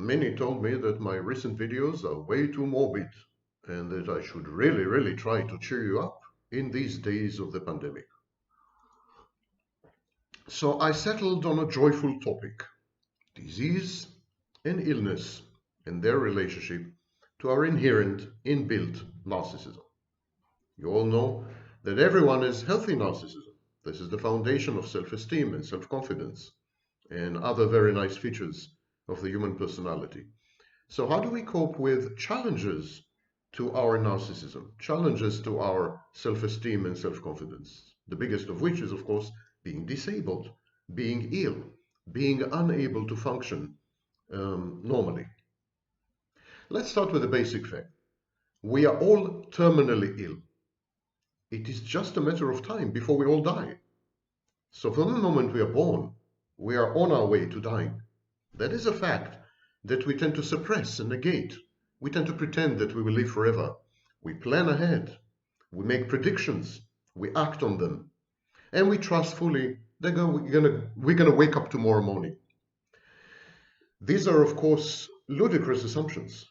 Many told me that my recent videos are way too morbid and that I should really try to cheer you up in these days of the pandemic. So I settled on a joyful topic: disease and illness and their relationship to our inherent, inbuilt narcissism. You all know that everyone has healthy narcissism. This is the foundation of self-esteem and self-confidence and other very nice features of the human personality. So how do we cope with challenges to our narcissism, challenges to our self-esteem and self-confidence? The biggest of which is, of course, being disabled, being ill, being unable to function normally. Let's start with a basic fact. We are all terminally ill. It is just a matter of time before we all die. So from the moment we are born, we are on our way to dying. That is a fact that we tend to suppress and negate. We tend to pretend that we will live forever. We plan ahead. We make predictions. We act on them. And we trust fully that we're gonna wake up tomorrow morning. These are, of course, ludicrous assumptions.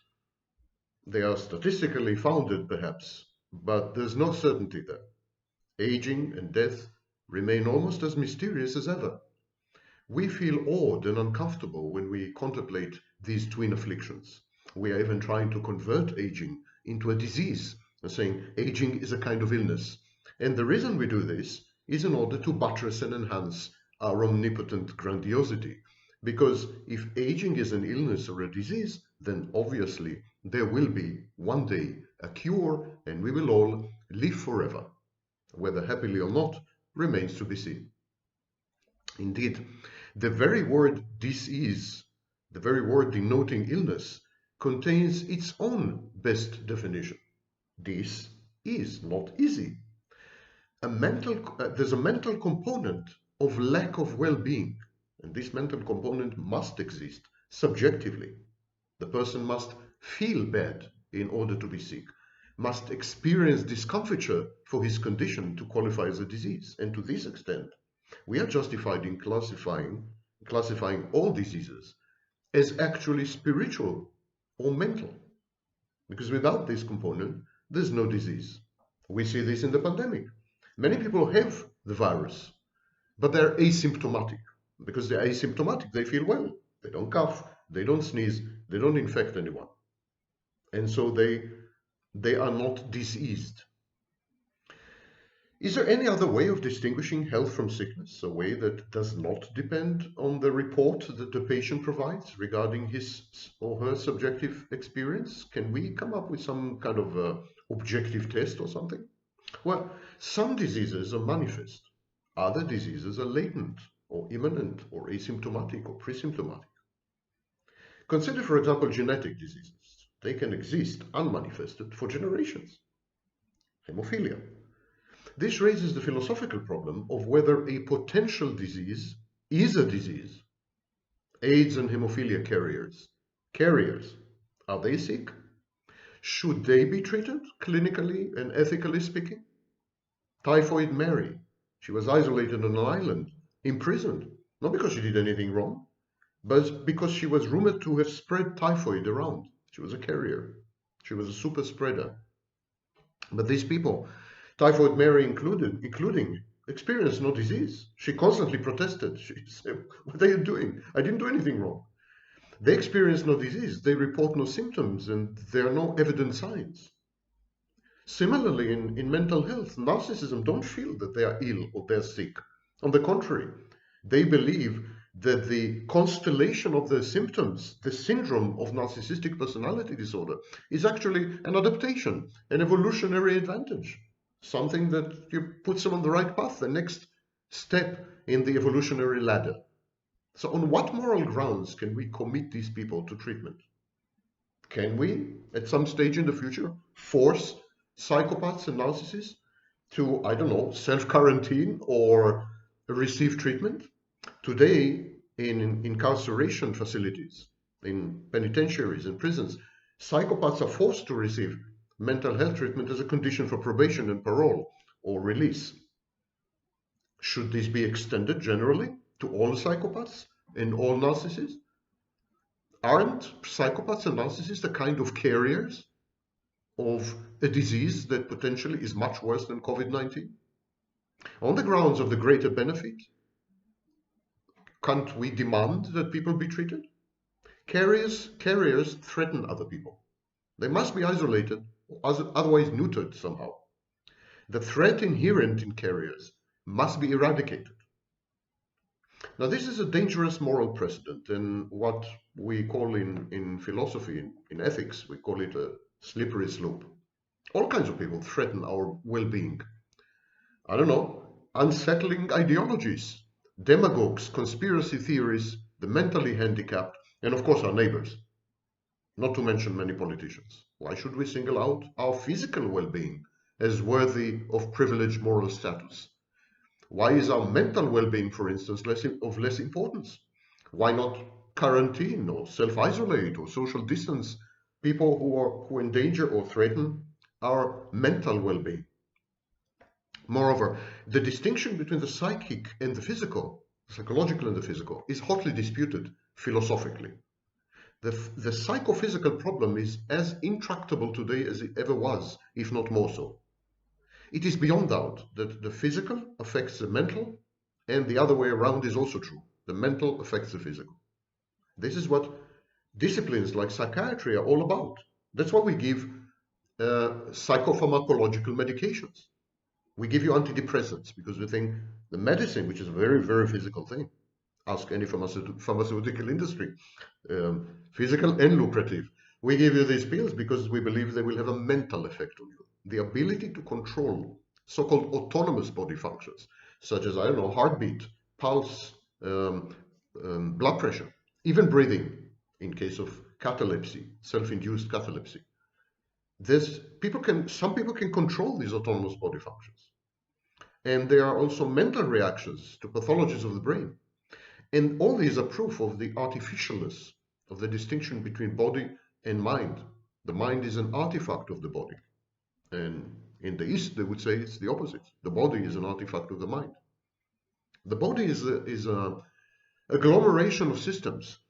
They are statistically founded, perhaps, but there's no certainty there. Aging and death remain almost as mysterious as ever. We feel awed and uncomfortable when we contemplate these twin afflictions. We are even trying to convert aging into a disease, and saying aging is a kind of illness. And the reason we do this is in order to buttress and enhance our omnipotent grandiosity. Because if aging is an illness or a disease, then obviously there will be one day a cure and we will all live forever. Whether happily or not remains to be seen. Indeed, the very word disease, the very word denoting illness, contains its own best definition. This is not easy. There's a mental component of lack of well-being, and this mental component must exist subjectively. The person must feel bad in order to be sick, must experience discomfiture for his condition to qualify as a disease. And to this extent, we are justified in classifying all diseases as actually spiritual or mental. Because without this component, there's no disease. We see this in the pandemic. Many people have the virus, but they're asymptomatic. Because they're asymptomatic, they feel well. They don't cough, they don't sneeze, they don't infect anyone. And so they are not diseased. Is there any other way of distinguishing health from sickness, a way that does not depend on the report that the patient provides regarding his or her subjective experience? Can we come up with some kind of objective test or something? Well, some diseases are manifest. Other diseases are latent or imminent or asymptomatic or presymptomatic. Consider, for example, genetic diseases. They can exist unmanifested for generations. Hemophilia. This raises the philosophical problem of whether a potential disease is a disease. AIDS and hemophilia carriers, are they sick? Should they be treated clinically and ethically speaking? Typhoid Mary, she was isolated on an island, imprisoned, not because she did anything wrong, but because she was rumored to have spread typhoid around. She was a carrier. She was a super spreader. But these people, Typhoid Mary including, experienced no disease. She constantly protested. She said, "What are you doing? I didn't do anything wrong." They experience no disease. They report no symptoms, and there are no evident signs. Similarly, in mental health, narcissism don't feel that they are ill or they're sick. On the contrary, they believe that the constellation of their symptoms, the syndrome of narcissistic personality disorder, is actually an adaptation, an evolutionary advantage, something that puts them on the right path, the next step in the evolutionary ladder. So on what moral grounds can we commit these people to treatment? Can we, at some stage in the future, force psychopaths and narcissists to, I don't know, self-quarantine or receive treatment? Today, in incarceration facilities, in penitentiaries and prisons, psychopaths are forced to receive mental health treatment as a condition for probation and parole or release. Should this be extended generally to all psychopaths and all narcissists? Aren't psychopaths and narcissists a kind of carriers of a disease that potentially is much worse than COVID-19? On the grounds of the greater benefit, can't we demand that people be treated? Carriers threaten other people. They must be isolated, otherwise neutered somehow. The threat inherent in carriers must be eradicated. Now, this is a dangerous moral precedent, and what we call in philosophy, in ethics, we call it a slippery slope. All kinds of people threaten our well-being. I don't know, unsettling ideologies, demagogues, conspiracy theories, the mentally handicapped, and of course our neighbors, not to mention many politicians. Why should we single out our physical well-being as worthy of privileged moral status? Why is our mental well-being, for instance, of less importance? Why not quarantine or self-isolate or social distance people who endanger or threaten our mental well-being? Moreover, the distinction between the psychic and the physical, psychological and the physical, is hotly disputed philosophically. The psychophysical problem is as intractable today as it ever was, if not more so. It is beyond doubt that the physical affects the mental, and the other way around is also true. The mental affects the physical. This is what disciplines like psychiatry are all about. That's why we give psychopharmacological medications. We give you antidepressants because we think the medicine, which is a very, very physical thing, ask any pharmaceutical industry, physical and lucrative. We give you these pills because we believe they will have a mental effect on you. The ability to control so-called autonomous body functions, such as, I don't know, heartbeat, pulse, blood pressure, even breathing in case of catalepsy, self-induced catalepsy. Some people can control these autonomous body functions. And there are also mental reactions to pathologies of the brain. And all these are proof of the artificialness of the distinction between body and mind. The mind is an artifact of the body. And in the East, they would say it's the opposite. The body is an artifact of the mind. The body is a agglomeration of systems.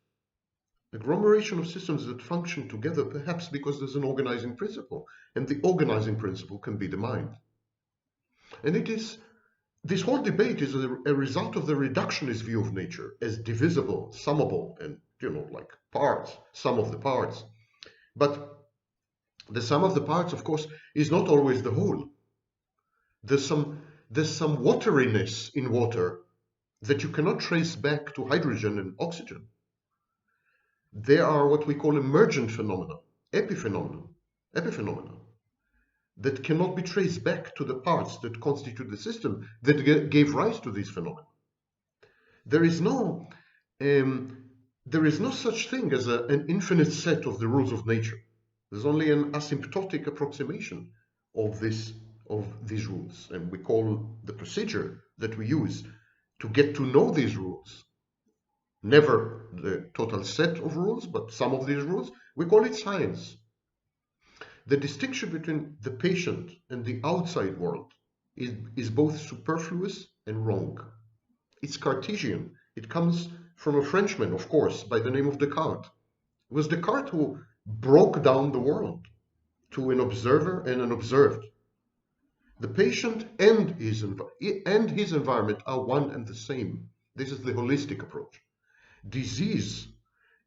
Agglomeration of systems that function together, perhaps because there's an organizing principle. And the organizing principle can be the mind. And this whole debate is a result of the reductionist view of nature as divisible, summable, and, like parts, sum of the parts. But the sum of the parts, of course, is not always the whole. There's some wateriness in water that you cannot trace back to hydrogen and oxygen. There are what we call emergent phenomena, epiphenomena, that cannot be traced back to the parts that constitute the system that gave rise to these phenomena. There is no such thing as an infinite set of the rules of nature. There's only an asymptotic approximation of these rules, and we call the procedure that we use to get to know these rules, never the total set of rules, but some of these rules, we call it science. The distinction between the patient and the outside world is both superfluous and wrong. It's Cartesian. It comes from a Frenchman, of course, by the name of Descartes. It was Descartes who broke down the world to an observer and an observed. The patient and his environment are one and the same. This is the holistic approach. Disease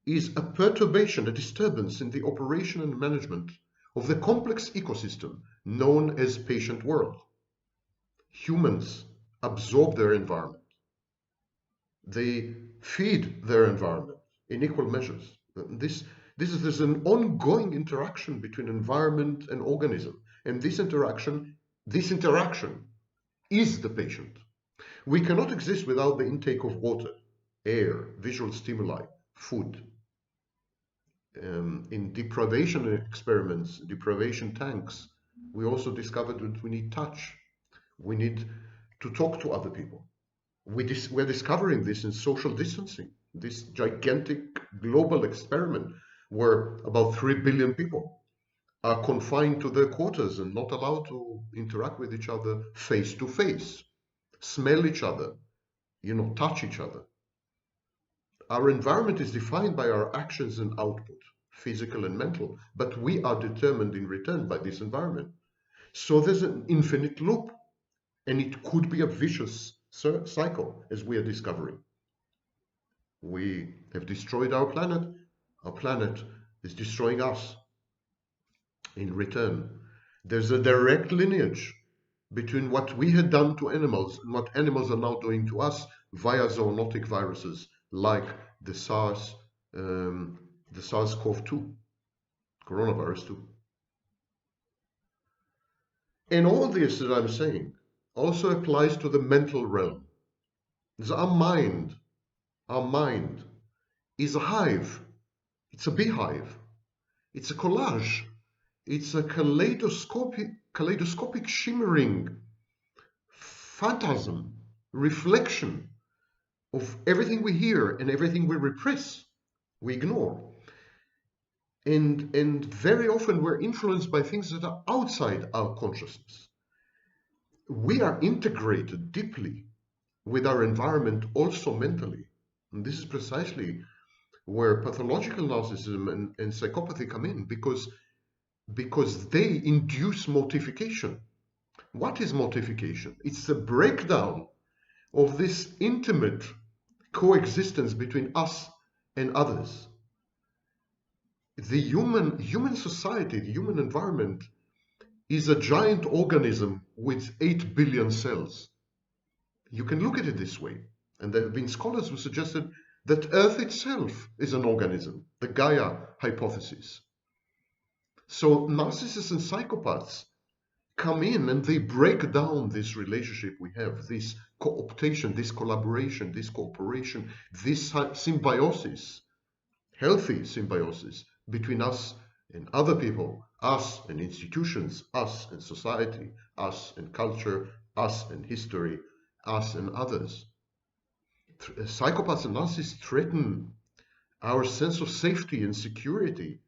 is a perturbation, a disturbance in the operation and management of the complex ecosystem known as patient world. Humans absorb their environment. They feed their environment in equal measures. There's an ongoing interaction between environment and organism, and this interaction is the patient. We cannot exist without the intake of water, air, visual stimuli, food. In deprivation experiments, deprivation tanks, we also discovered that we need touch. We need to talk to other people. We're discovering this in social distancing, this gigantic global experiment where about 3 billion people are confined to their quarters and not allowed to interact with each other face to face, smell each other, touch each other. Our environment is defined by our actions and output, physical and mental, but we are determined in return by this environment. So there's an infinite loop, and it could be a vicious cycle, as we are discovering. We have destroyed our planet is destroying us in return. There's a direct lineage between what we had done to animals and what animals are now doing to us via zoonotic viruses like the SARS-CoV-2, coronavirus 2. And all this that I'm saying also applies to the mental realm. Our mind is a hive, it's a beehive, it's a collage, it's a kaleidoscopic shimmering phantasm, reflection of everything we hear and everything we repress, we ignore. And very often we're influenced by things that are outside our consciousness. We are integrated deeply with our environment also mentally. And this is precisely where pathological narcissism and psychopathy come in, because they induce mortification. What is mortification? It's the breakdown of this intimate coexistence between us and others. The human society, the human environment, is a giant organism with 8 billion cells. You can look at it this way. And there have been scholars who suggested that Earth itself is an organism, the Gaia hypothesis. So narcissists and psychopaths come in and they break down this relationship we have, this cooptation, this collaboration, this cooperation, this symbiosis, healthy symbiosis between us and other people, us and institutions, us and society, us and culture, us and history, us and others. Psychopaths and narcissists threaten our sense of safety and security.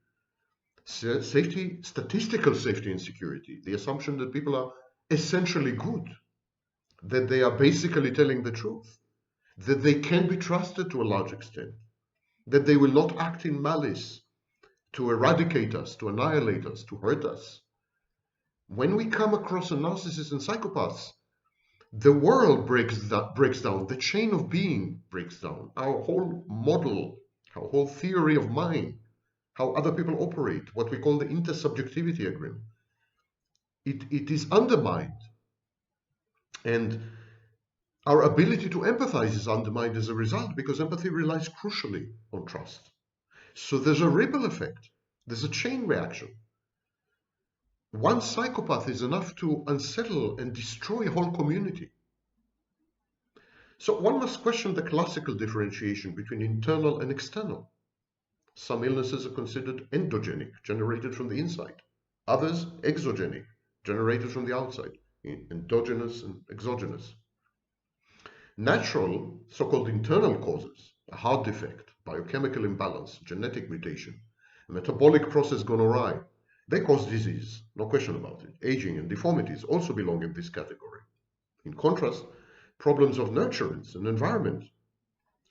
Safety, statistical safety and security, the assumption that people are essentially good, that they are basically telling the truth, that they can be trusted to a large extent, that they will not act in malice to eradicate us, to annihilate us, to hurt us. When we come across a narcissist and psychopaths, the world breaks down, the chain of being breaks down, our whole model, our whole theory of mind, how other people operate, what we call the intersubjectivity agreement. It is undermined. And our ability to empathize is undermined as a result, because empathy relies crucially on trust. So there's a ripple effect. There's a chain reaction. One psychopath is enough to unsettle and destroy a whole community. So one must question the classical differentiation between internal and external. Some illnesses are considered endogenic, generated from the inside. Others, exogenic, generated from the outside, endogenous and exogenous. Natural, so-called internal causes, a heart defect, biochemical imbalance, genetic mutation, a metabolic process gone awry, they cause disease, no question about it. Aging and deformities also belong in this category. In contrast, problems of nurturance and environment,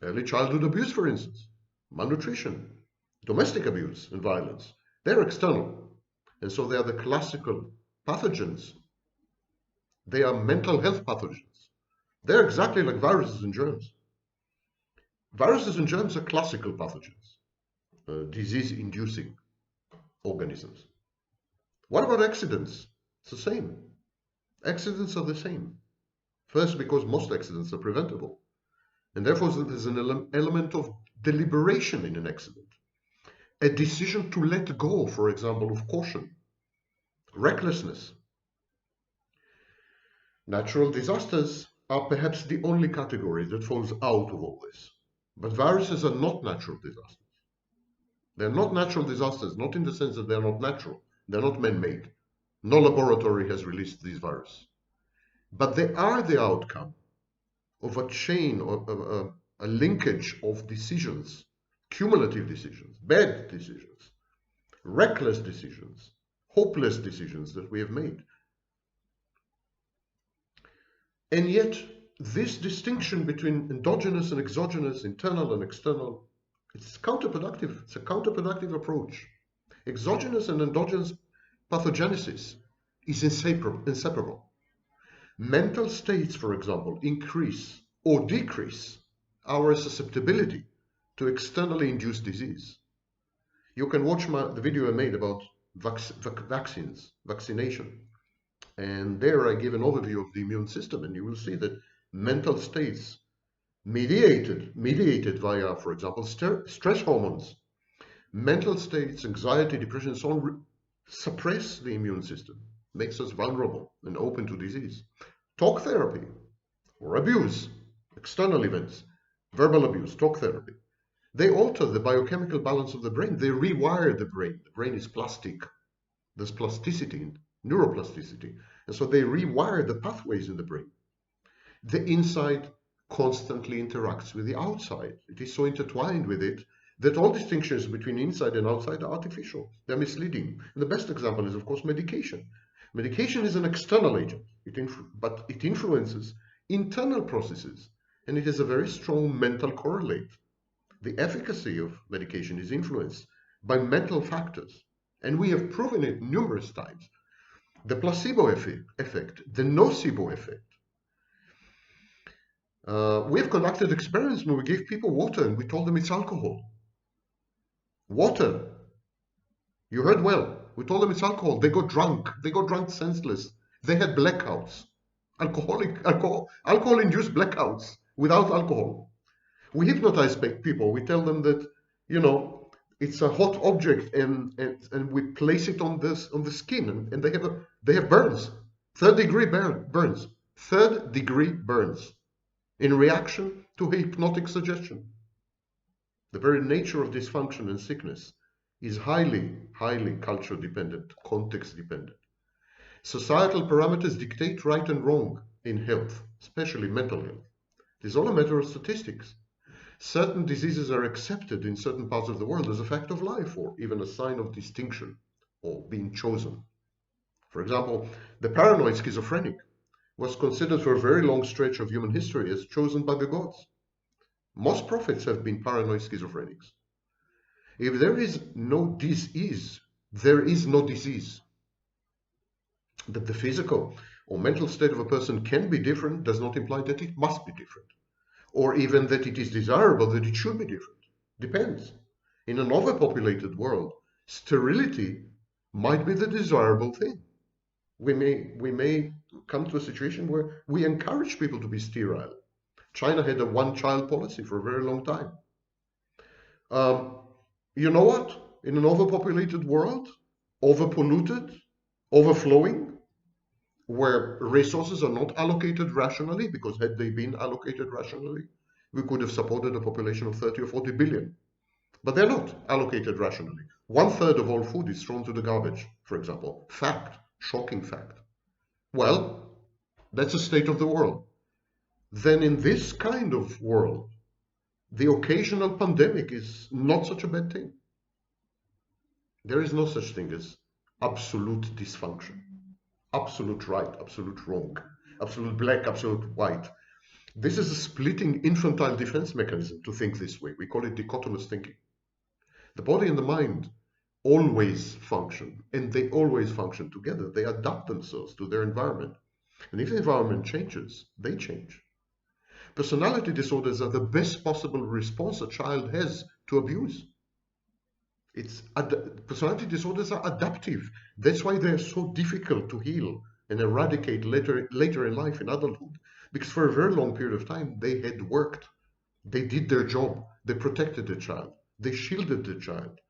early childhood abuse, for instance, malnutrition, domestic abuse and violence, they're external. And so they are the classical pathogens. They are mental health pathogens. They're exactly like viruses and germs. Viruses and germs are classical pathogens, disease-inducing organisms. What about accidents? It's the same. Accidents are the same. First, because most accidents are preventable. And therefore, there's an element of deliberation in an accident. A decision to let go, for example, of caution, recklessness. Natural disasters are perhaps the only category that falls out of all this. But viruses are not natural disasters. They're not natural disasters, not in the sense that they're not natural. They're not man-made. No laboratory has released these viruses. But they are the outcome of a chain, or a linkage of decisions, cumulative decisions, bad decisions, reckless decisions, hopeless decisions that we have made. And yet, this distinction between endogenous and exogenous, internal and external, it's counterproductive. It's a counterproductive approach. Exogenous and endogenous pathogenesis is inseparable. Mental states, for example, increase or decrease our susceptibility to externally induced disease. You can watch the video I made about vaccination. And there I give an overview of the immune system, and you will see that mental states mediated via, for example, stress hormones, mental states, anxiety, depression, and so on, suppress the immune system, makes us vulnerable and open to disease. Talk therapy or abuse, external events, verbal abuse, talk therapy, they alter the biochemical balance of the brain. They rewire the brain. The brain is plastic. There's plasticity, neuroplasticity. And so they rewire the pathways in the brain. The inside constantly interacts with the outside. It is so intertwined with it that all distinctions between inside and outside are artificial. They're misleading. And the best example is, of course, medication. Medication is an external agent, but it influences internal processes, and it has a very strong mental correlate. The efficacy of medication is influenced by mental factors, and we have proven it numerous times. The placebo effect, the nocebo effect. We have conducted experiments where we gave people water and we told them it's alcohol. Water. You heard well. We told them it's alcohol. They got drunk. They got drunk senseless. They had blackouts. Alcohol-induced blackouts without alcohol. We hypnotize people. We tell them that, you know, it's a hot object, and we place it on the skin, and they have burns, third-degree burns, third-degree burns, in reaction to hypnotic suggestion. The very nature of dysfunction and sickness is highly, highly culture dependent, context dependent. Societal parameters dictate right and wrong in health, especially mental health. It is all a matter of statistics. Certain diseases are accepted in certain parts of the world as a fact of life, or even a sign of distinction or being chosen. For example, the paranoid schizophrenic was considered for a very long stretch of human history as chosen by the gods. Most prophets have been paranoid schizophrenics. If there is no disease, there is no disease. That the physical or mental state of a person can be different does not imply that it must be different, or even that it is desirable that it should be different. Depends. In an overpopulated world, sterility might be the desirable thing. We may come to a situation where we encourage people to be sterile. China had a one-child policy for a very long time. You know what? In an overpopulated world, overpolluted, overflowing, where resources are not allocated rationally, because had they been allocated rationally, we could have supported a population of 30 or 40 billion. But they're not allocated rationally. 1/3 of all food is thrown to the garbage, for example. Fact, shocking fact. Well, that's the state of the world. Then in this kind of world, the occasional pandemic is not such a bad thing. There is no such thing as absolute dysfunction. Absolute right, absolute wrong, absolute black, absolute white. This is a splitting infantile defense mechanism to think this way. We call it dichotomous thinking. The body and the mind always function, and they always function together. They adapt themselves to their environment. And if the environment changes, they change. Personality disorders are the best possible response a child has to abuse. Personality disorders are adaptive. That's why they're so difficult to heal and eradicate later in life, in adulthood, because for a very long period of time they had worked. They did their job. They protected the child. They shielded the child.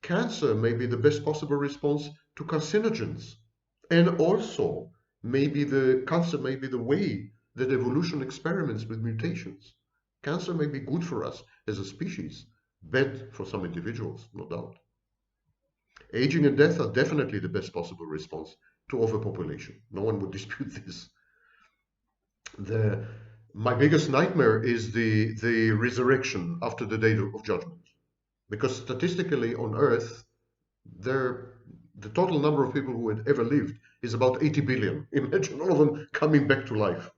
Cancer may be the best possible response to carcinogens, and also cancer may be the way that evolution experiments with mutations. Cancer may be good for us as a species, bad for some individuals, no doubt. Aging and death are definitely the best possible response to overpopulation. No one would dispute this. My biggest nightmare is the resurrection after the day of judgment. Because statistically on Earth, the total number of people who had ever lived is about 80 billion. Imagine all of them coming back to life.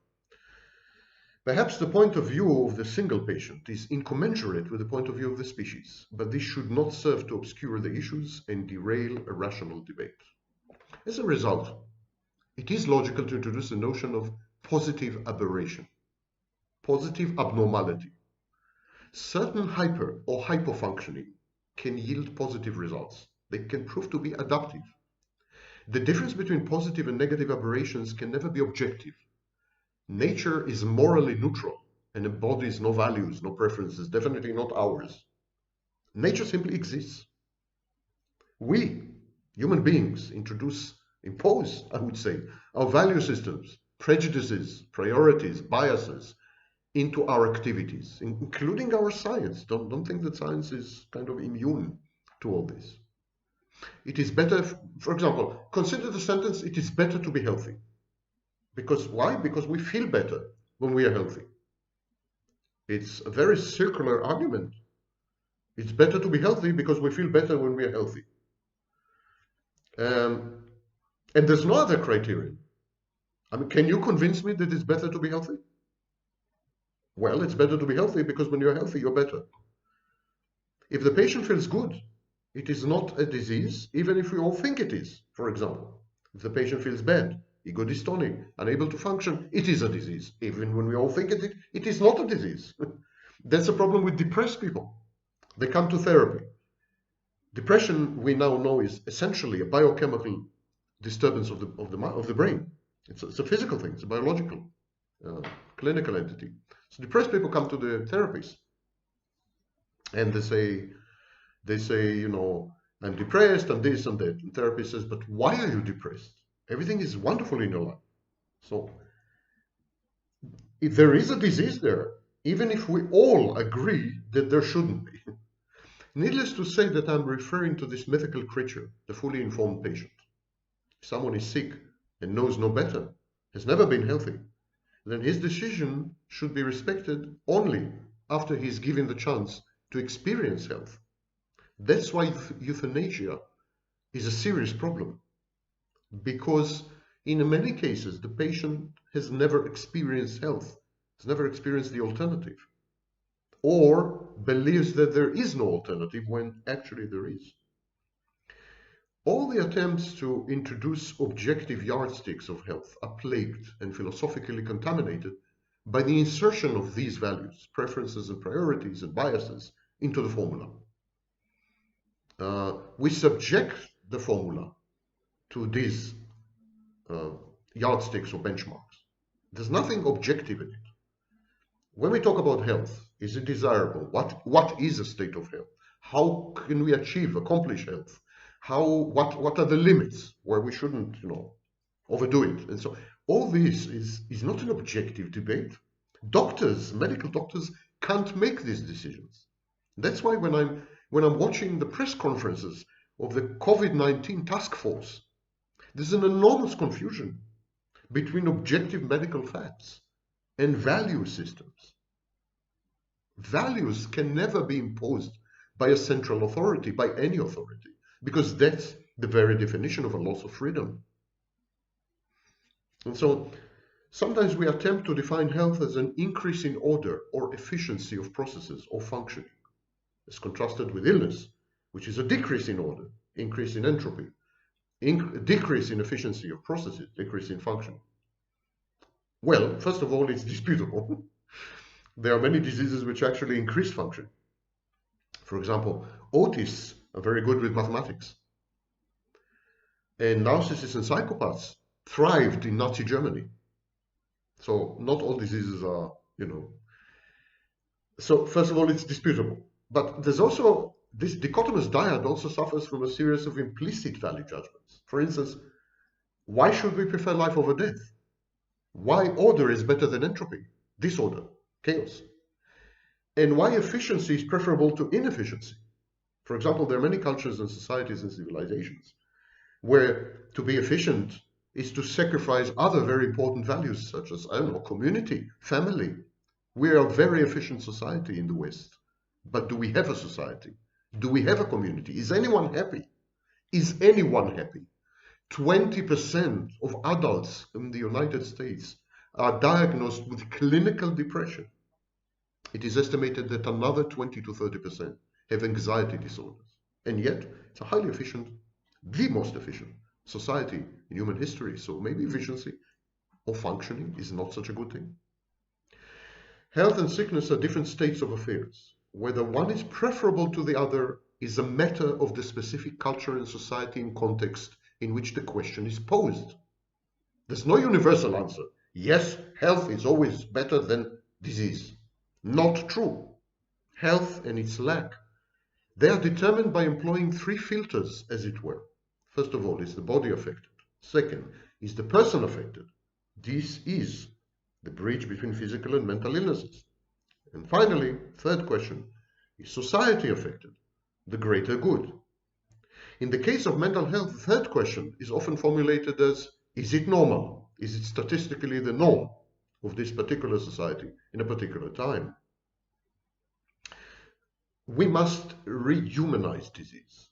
Perhaps the point of view of the single patient is incommensurate with the point of view of the species, but this should not serve to obscure the issues and derail a rational debate. As a result, it is logical to introduce the notion of positive aberration, positive abnormality. Certain hyper or hypofunctioning can yield positive results. They can prove to be adaptive. The difference between positive and negative aberrations can never be objective. Nature is morally neutral and embodies no values, no preferences, definitely not ours. Nature simply exists. We, human beings, impose, I would say, our value systems, prejudices, priorities, biases into our activities, including our science. Don't think that science is kind of immune to all this. It is better, for example, consider the sentence, it is better to be healthy. Because why? Because we feel better when we are healthy. It's a very circular argument. It's better to be healthy because we feel better when we are healthy. And there's no other criterion. I mean, can you convince me that it's better to be healthy? Well, it's better to be healthy because when you're healthy, you're better. If the patient feels good, it is not a disease, even if we all think it is, for example. If the patient feels bad, ego dystonic, unable to function, it is a disease. Even when we all think it is not a disease. That's a problem with depressed people. They come to therapy. Depression, we now know, is essentially a biochemical disturbance of the brain. It's a physical thing. It's a biological, clinical entity. So depressed people come to the therapists, and they say, you know, I'm depressed, I'm this and that. And the therapist says, but why are you depressed? Everything is wonderful in your life. So if there is a disease there, even if we all agree that there shouldn't be. Needless to say that I'm referring to this mythical creature, the fully informed patient. If someone is sick and knows no better, has never been healthy, then his decision should be respected only after he's given the chance to experience health. That's why euthanasia is a serious problem, because in many cases the patient has never experienced health, has never experienced the alternative, or believes that there is no alternative when actually there is. All the attempts to introduce objective yardsticks of health are plagued and philosophically contaminated by the insertion of these values, preferences and priorities and biases into the formula. We subject the formula to these yardsticks or benchmarks. There's nothing objective in it. When we talk about health, is it desirable? What is a state of health? How can we accomplish health? What are the limits where we shouldn't, overdo it? And so all this is not an objective debate. Medical doctors can't make these decisions. That's why when I'm watching the press conferences of the COVID-19 task force, there's an enormous confusion between objective medical facts and value systems. Values can never be imposed by a central authority, by any authority, because that's the very definition of a loss of freedom. And so sometimes we attempt to define health as an increase in order or efficiency of processes or functioning, as contrasted with illness, which is a decrease in order, increase in entropy, decrease in efficiency of processes, decrease in function. Well, first of all, it's disputable. There are many diseases which actually increase function. For example, autists are very good with mathematics. And narcissists and psychopaths thrived in Nazi Germany. So not all diseases are, So first of all, it's disputable. But there's also, this dichotomous dyad also suffers from a series of implicit value judgments. For instance, why should we prefer life over death? Why order is better than entropy, disorder, chaos? And why efficiency is preferable to inefficiency? For example, there are many cultures and societies and civilizations where to be efficient is to sacrifice other very important values such as, community, family. We are a very efficient society in the West. But do we have a society? Do we have a community? Is anyone happy? Is anyone happy? 20% of adults in the United States are diagnosed with clinical depression. It is estimated that another 20 to 30% have anxiety disorders. And yet, it's a highly efficient, the most efficient society in human history. So maybe efficiency or functioning is not such a good thing. Health and sickness are different states of affairs. Whether one is preferable to the other is a matter of the specific culture and society and context in which the question is posed. There's no universal answer. Yes, health is always better than disease. Not true. Health and its lack, they are determined by employing three filters, as it were. First of all, is the body affected? Second, is the person affected? This is the bridge between physical and mental illnesses. And finally, third question, is society affected? The greater good. In the case of mental health, the third question is often formulated as, is it normal? Is it statistically the norm of this particular society in a particular time? We must rehumanize disease.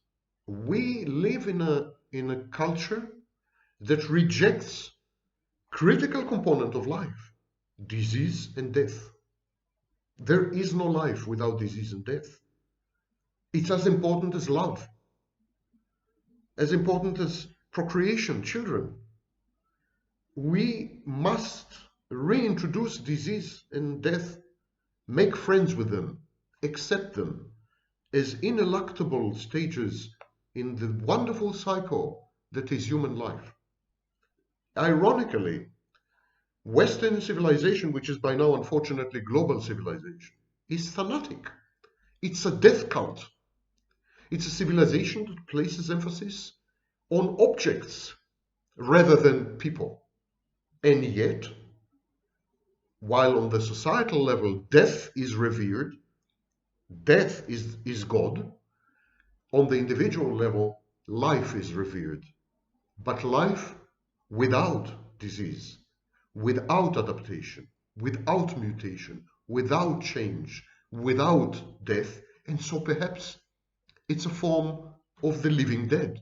We live in a culture that rejects critical component of life, disease and death. There is no life without disease and death. It's as important as love, as important as procreation, children. We must reintroduce disease and death, make friends with them, accept them as ineluctable stages in the wonderful cycle that is human life. Ironically, Western civilization, which is by now unfortunately global civilization, is thanatic. It's a death cult. It's a civilization that places emphasis on objects rather than people. And yet, while on the societal level death is revered, death is God, on the individual level life is revered. But life without disease, without adaptation, without mutation, without change, without death, and so perhaps it's a form of the living dead.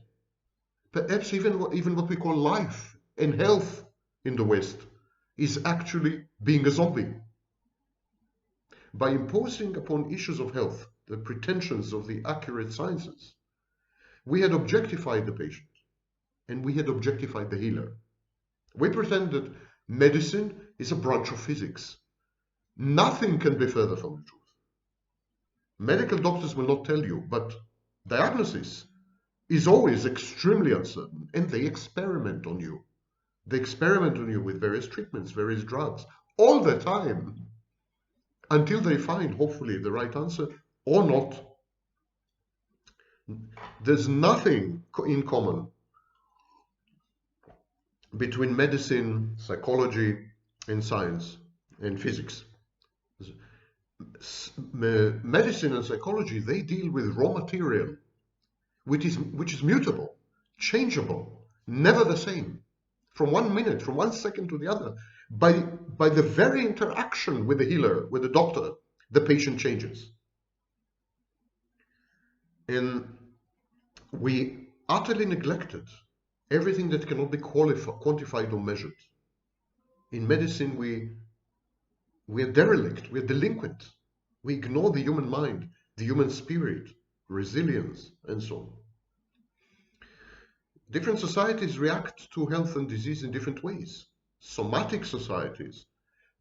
Perhaps even what we call life and health in the West is actually being a zombie. By imposing upon issues of health the pretensions of the accurate sciences, we had objectified the patient and we had objectified the healer. We pretend that medicine is a branch of physics. Nothing can be further from the truth. Medical doctors will not tell you, but diagnosis is always extremely uncertain, and they experiment on you. They experiment on you with various treatments, various drugs, all the time, until they find, hopefully, the right answer, or not. There's nothing in common between medicine, psychology, and science, and physics. Medicine and psychology, they deal with raw material, which is mutable, changeable, never the same, from 1 minute, from 1 second to the other. By the very interaction with the healer, with the doctor, the patient changes. And we utterly neglected everything that cannot be quantified or measured. In medicine, we are derelict, we are delinquent. We ignore the human mind, the human spirit, resilience, and so on. Different societies react to health and disease in different ways. Somatic societies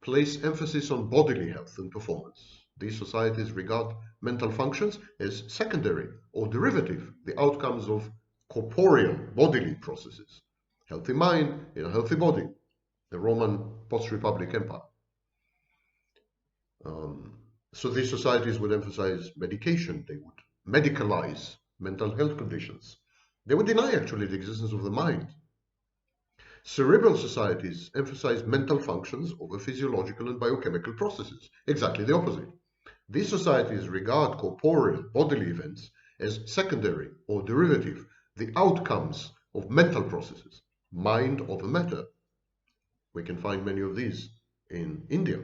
place emphasis on bodily health and performance. These societies regard mental functions as secondary or derivative, the outcomes of corporeal bodily processes. Healthy mind in a healthy body, the Roman post-Republic Empire. So these societies would emphasize medication. They would medicalize mental health conditions. They would deny actually the existence of the mind. Cerebral societies emphasize mental functions over physiological and biochemical processes. Exactly the opposite. These societies regard corporeal bodily events as secondary or derivative, the outcomes of mental processes, mind over matter. We can find many of these in India.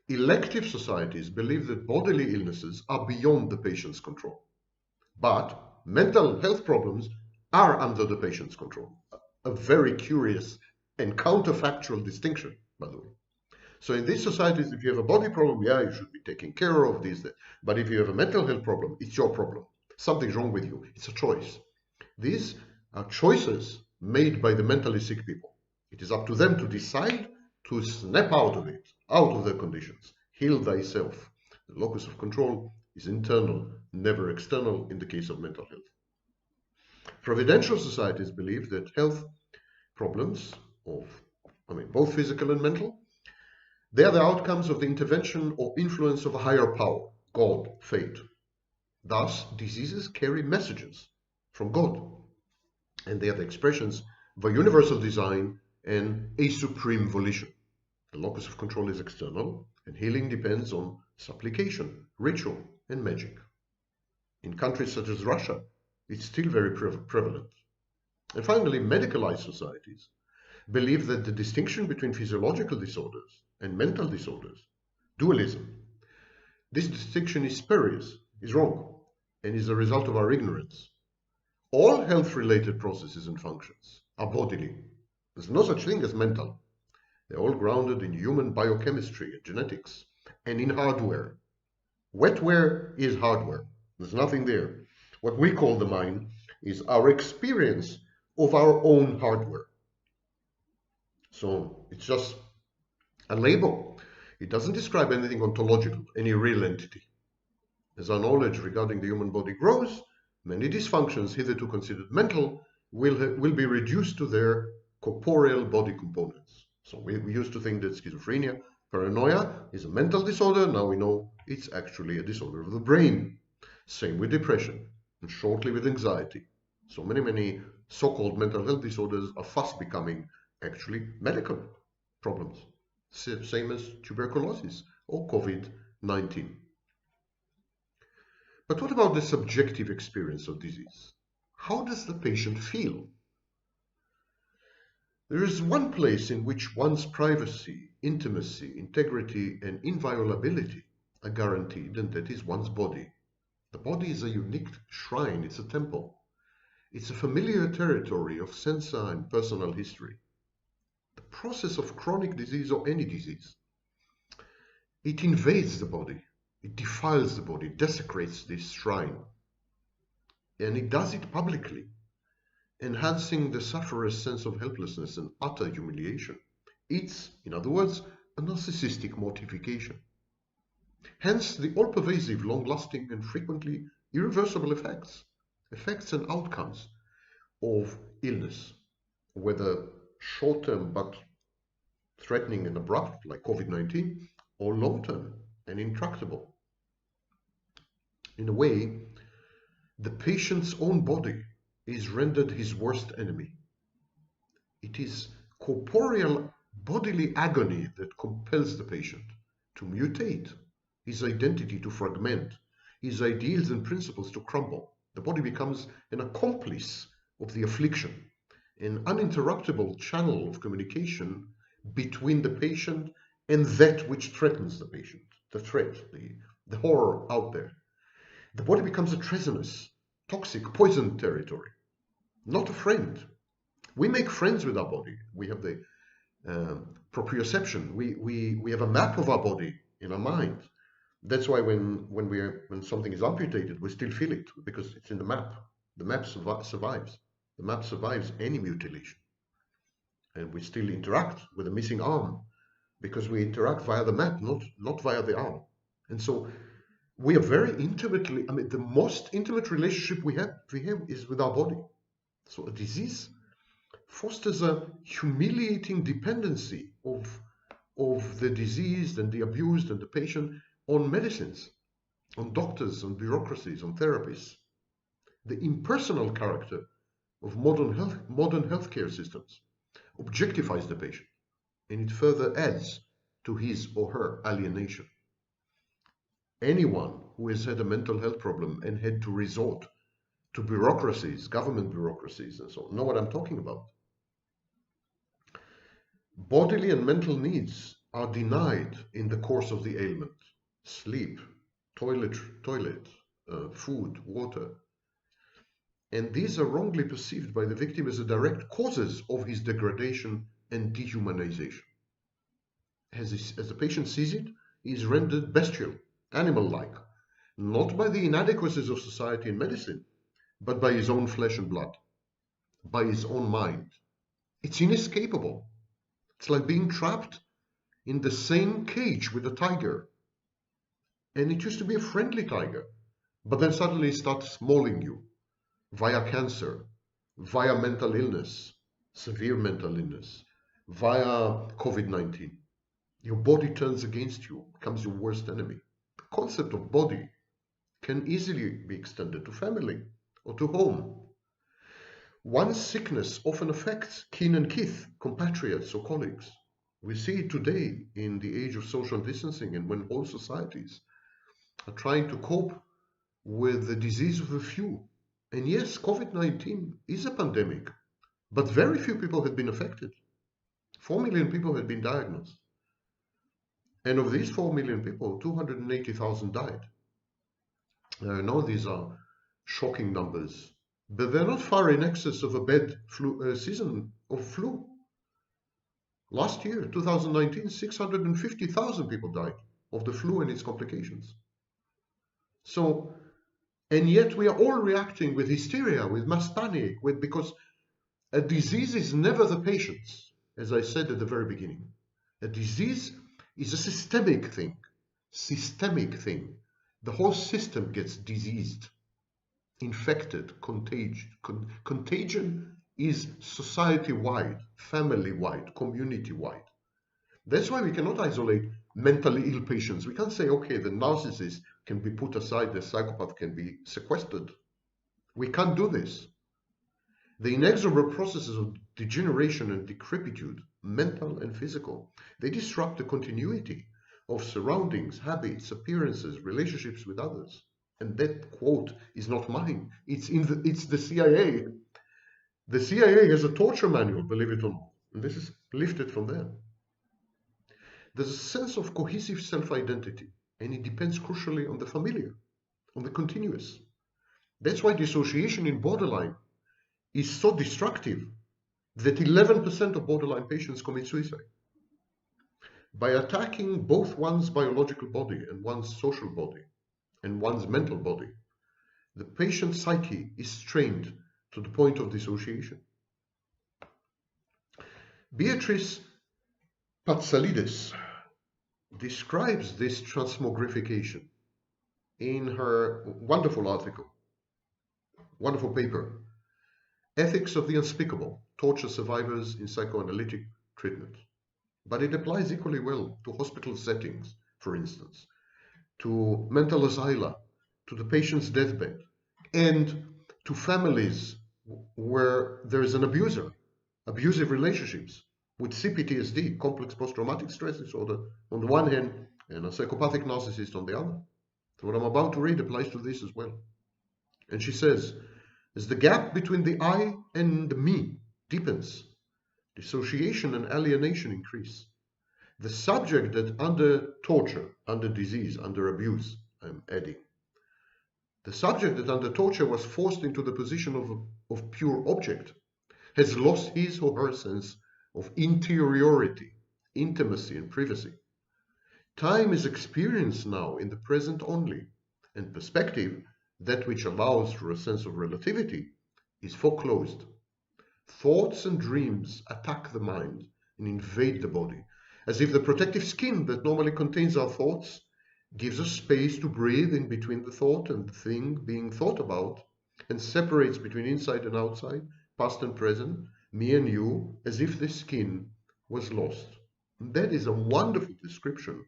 Elective societies believe that bodily illnesses are beyond the patient's control, but mental health problems are under the patient's control. A very curious and counterfactual distinction, by the way. So in these societies, if you have a body problem, yeah, you should be taken care of these. But if you have a mental health problem, it's your problem. Something's wrong with you. It's a choice. These are choices made by the mentally sick people. It is up to them to decide to snap out of it, out of their conditions. Heal thyself. The locus of control is internal, never external in the case of mental health. Providential societies believe that health problems both physical and mental, they are the outcomes of the intervention or influence of a higher power, God, fate. Thus, diseases carry messages from God, and they are the expressions of a universal design and a supreme volition. The locus of control is external, and healing depends on supplication, ritual, and magic. In countries such as Russia, it's still very prevalent. And finally, medicalized societies believe that the distinction between physiological disorders and mental disorders, dualism, this distinction is spurious, is wrong, and is a result of our ignorance. All health-related processes and functions are bodily. There's no such thing as mental. They're all grounded in human biochemistry and genetics and in hardware. Wetware is hardware. There's nothing there. What we call the mind is our experience of our own hardware. So it's just a label. It doesn't describe anything ontological, any real entity. As our knowledge regarding the human body grows, many dysfunctions hitherto considered mental will be reduced to their corporeal body components. So we used to think that schizophrenia, paranoia is a mental disorder. Now we know it's actually a disorder of the brain. Same with depression, and shortly with anxiety. So many so-called mental health disorders are fast becoming actually medical problems. Same as tuberculosis or COVID-19. But what about the subjective experience of disease? How does the patient feel? There is one place in which one's privacy, intimacy, integrity, and inviolability are guaranteed, and that is one's body. The body is a unique shrine, it's a temple. It's a familiar territory of sensor and personal history. The process of chronic disease or any disease, it invades the body, it defiles the body, desecrates this shrine. And it does it publicly, enhancing the sufferer's sense of helplessness and utter humiliation. It's, in other words, a narcissistic mortification. Hence the all-pervasive, long-lasting, and frequently irreversible effects and outcomes of illness, whether short-term but threatening and abrupt, like COVID-19, or long-term and intractable. In a way, the patient's own body is rendered his worst enemy. It is corporeal bodily agony that compels the patient to mutate, his identity to fragment, his ideals and principles to crumble. The body becomes an accomplice of the affliction, an uninterruptible channel of communication between the patient and that which threatens the patient, the threat, the horror out there. The body becomes a treasonous, toxic, poison territory, not a friend. We make friends with our body. We have the proprioception. We have a map of our body in our mind. That's why when something is amputated, we still feel it because it's in the map. The map survives. The map survives any mutilation. And we still interact with a missing arm because we interact via the map, not via the arm. And so we are very intimately, the most intimate relationship we have is with our body. So a disease fosters a humiliating dependency of the diseased and the abused and the patient on medicines, on doctors, on bureaucracies, on therapists. The impersonal character of modern healthcare systems objectifies the patient, and it further adds to his or her alienation. Anyone who has had a mental health problem and had to resort to bureaucracies, government bureaucracies, and so on, know what I'm talking about. Bodily and mental needs are denied in the course of the ailment. Sleep, toilet, food, water. And these are wrongly perceived by the victim as the direct causes of his degradation and dehumanization. As the patient sees it, he is rendered bestial, animal-like, not by the inadequacies of society and medicine, but by his own flesh and blood, by his own mind. It's inescapable. It's like being trapped in the same cage with a tiger. And it used to be a friendly tiger, but then suddenly it starts mauling you via cancer, via mental illness, severe mental illness, via COVID-19. Your body turns against you, becomes your worst enemy. The concept of body can easily be extended to family or to home. One's sickness often affects kin and kith, compatriots or colleagues. We see it today in the age of social distancing and when whole societies are trying to cope with the disease of a few. And yes, COVID-19 is a pandemic, but very few people had been affected. 4 million people had been diagnosed. And of these 4 million people, 280,000 died. I know these are shocking numbers, but they're not far in excess of a bad season of flu. Last year, 2019, 650,000 people died of the flu and its complications. So, and yet we are all reacting with hysteria, with mass panic, because a disease is never the patient's, as I said at the very beginning. A disease is a systemic thing. The whole system gets diseased, infected, contagion is society-wide, family-wide, community-wide. That's why we cannot isolate mentally ill patients. We can't say, okay, the narcissist can be put aside, the psychopath can be sequestered. We can't do this. The inexorable processes of degeneration and decrepitude, mental and physical, they disrupt the continuity of surroundings, habits, appearances, relationships with others. And that quote is not mine. It's the CIA. The CIA has a torture manual, believe it or not. And this is lifted from there. There's a sense of cohesive self-identity, and it depends crucially on the familiar, on the continuous. That's why dissociation in borderline is so destructive that 11% of borderline patients commit suicide. By attacking both one's biological body and one's social body and one's mental body, the patient's psyche is strained to the point of dissociation. Beatrice Patsalidis describes this transmogrification in her wonderful article, wonderful paper, Ethics of the Unspeakable, Torture Survivors in Psychoanalytic Treatment. But it applies equally well to hospital settings, for instance, to mental asylum, to the patient's deathbed, and to families where there is an abuser, abusive relationships with CPTSD, complex post-traumatic stress disorder, on the one hand, and a psychopathic narcissist on the other. So what I'm about to read applies to this as well. And she says, as the gap between the I and the me deepens, dissociation and alienation increase. The subject that under torture, under disease, under abuse, I'm adding, the subject that under torture was forced into the position of pure object has lost his or her sense of interiority, intimacy, and privacy. Time is experienced now in the present only, and perspective, that which allows for a sense of relativity, is foreclosed. Thoughts and dreams attack the mind and invade the body, as if the protective skin that normally contains our thoughts gives us space to breathe in between the thought and the thing being thought about, and separates between inside and outside, past and present, me and you, as if the skin was lost. And that is a wonderful description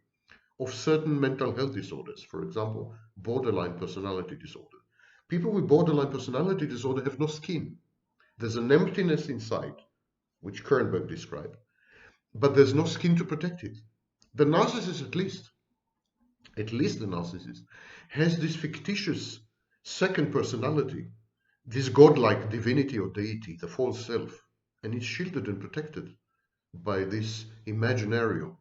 of certain mental health disorders, for example, borderline personality disorder. People with borderline personality disorder have no skin. There's an emptiness inside, which Kernberg described, but there's no skin to protect it. The narcissist, at least the narcissist, has this fictitious second personality, this godlike divinity or deity, the false self, and it's shielded and protected by this imaginarium.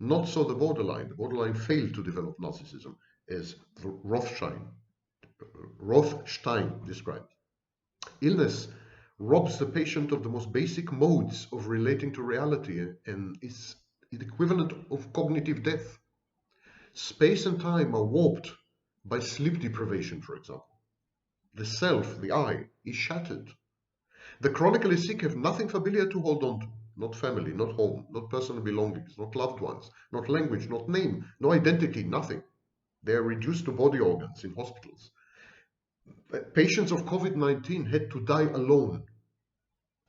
Not so the borderline. The borderline failed to develop narcissism, as Rothstein described. Illness robs the patient of the most basic modes of relating to reality and is the equivalent of cognitive death. Space and time are warped by sleep deprivation, for example. The self, the I, is shattered. The chronically sick have nothing familiar to hold on to. Not family, not home, not personal belongings, not loved ones, not language, not name, no identity, nothing. They are reduced to body organs in hospitals. Patients of COVID-19 had to die alone,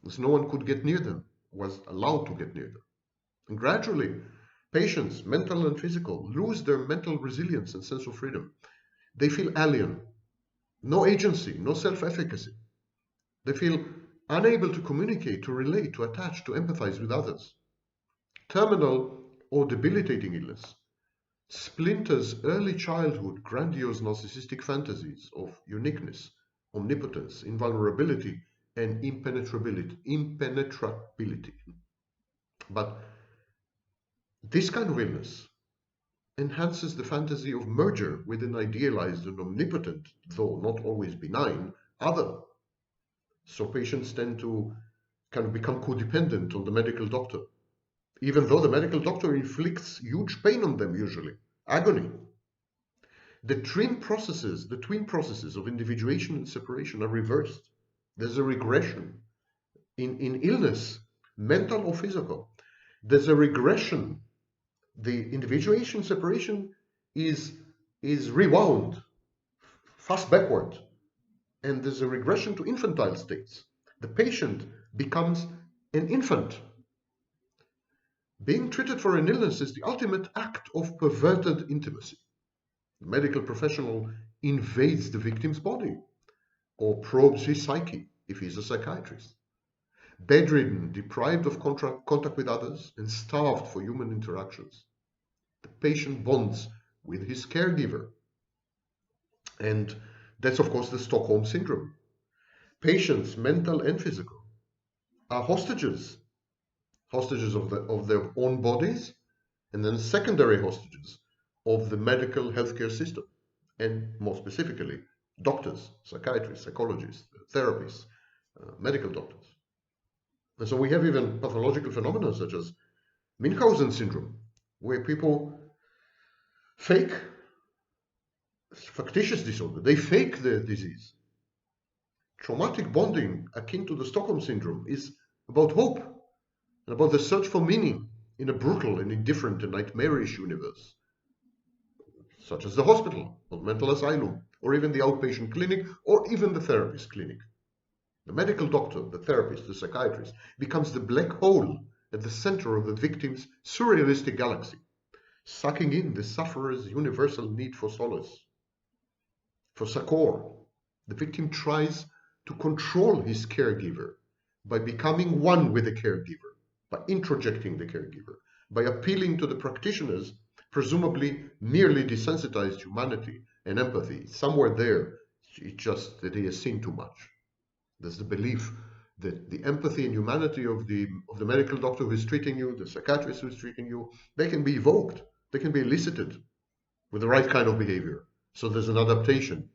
as no one could get near them, was allowed to get near them. And gradually, patients, mental and physical, lose their mental resilience and sense of freedom. They feel alien, no agency, no self-efficacy. They feel unable to communicate, to relate, to attach, to empathize with others. Terminal or debilitating illness splinters early childhood grandiose narcissistic fantasies of uniqueness, omnipotence, invulnerability, and impenetrability. But this kind of illness enhances the fantasy of merger with an idealized and omnipotent, though not always benign, other. So patients tend to kind of become codependent on the medical doctor, even though the medical doctor inflicts huge pain on them, usually agony. The twin processes of individuation and separation are reversed. There's a regression in illness, mental or physical. There's a regression. The individuation separation is rewound fast backward, and there's a regression to infantile states. The patient becomes an infant. Being treated for an illness is the ultimate act of perverted intimacy. The medical professional invades the victim's body or probes his psyche if he's a psychiatrist. Bedridden, deprived of contact with others, and starved for human interactions, the patient bonds with his caregiver. And that's, of course, the Stockholm Syndrome. Patients, mental and physical, are hostages of their own bodies, and then secondary hostages of the medical healthcare system, and more specifically, doctors, psychiatrists, psychologists, therapists, medical doctors. And so we have even pathological phenomena such as Munchausen syndrome, where people fake factitious disorder, they fake the disease. Traumatic bonding, akin to the Stockholm syndrome, is about hope and about the search for meaning in a brutal and indifferent and nightmarish universe, such as the hospital or mental asylum, or even the outpatient clinic, or even the therapist clinic. The medical doctor, the therapist, the psychiatrist becomes the black hole at the center of the victim's surrealistic galaxy, sucking in the sufferer's universal need for solace. For Sakor, the victim tries to control his caregiver by becoming one with the caregiver, by introjecting the caregiver, by appealing to the practitioner's presumably merely desensitized humanity and empathy. Somewhere there, it's just that he has seen too much. There's the belief that the empathy and humanity of the medical doctor who is treating you, the psychiatrist who is treating you, they can be evoked, they can be elicited with the right kind of behavior. So there's an adaptation,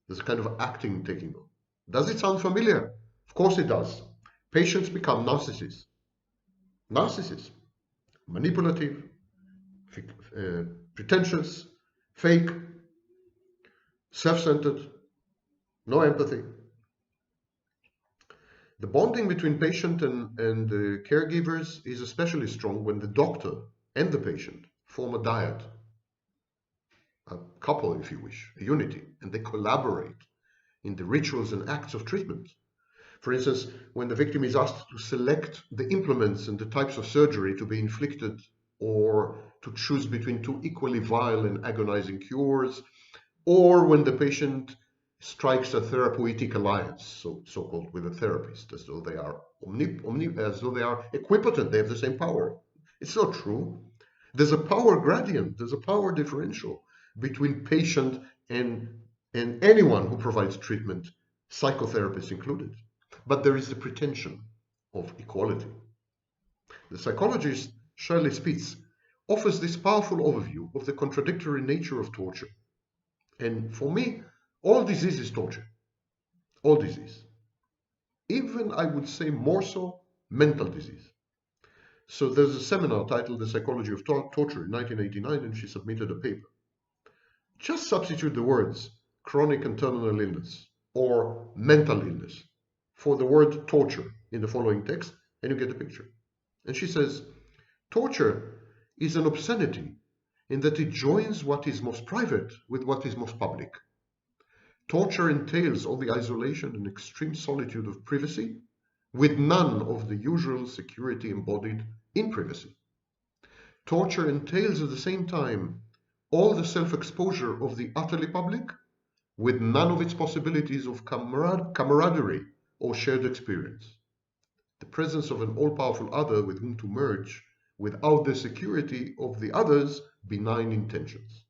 there's a kind of acting taking on. Does it sound familiar? Of course it does. Patients become narcissists. Narcissists, manipulative, pretentious, fake, self-centered, no empathy. The bonding between patient and the caregivers is especially strong when the doctor and the patient form a dyad, a couple, if you wish, a unity, and they collaborate in the rituals and acts of treatment. For instance, when the victim is asked to select the implements and the types of surgery to be inflicted, or to choose between two equally vile and agonizing cures, or when the patient strikes a therapeutic alliance, so-called, with a therapist, as though they are as though they are equipotent, they have the same power. It's not true. There's a power gradient, there's a power differential between patient and anyone who provides treatment, psychotherapists included. But there is the pretension of equality. The psychologist Shirley Spitz offers this powerful overview of the contradictory nature of torture. And for me, all disease is torture. All disease. even, I would say, more so, mental disease. So there's a seminar titled The Psychology of Torture in 1989, and she submitted a paper. Just substitute the words chronic and terminal illness or mental illness for the word torture in the following text, and you get a picture. And she says, torture is an obscenity in that it joins what is most private with what is most public. Torture entails all the isolation and extreme solitude of privacy, with none of the usual security embodied in privacy. Torture entails at the same time all the self-exposure of the utterly public, with none of its possibilities of camaraderie or shared experience. The presence of an all-powerful other with whom to merge without the security of the other's benign intentions.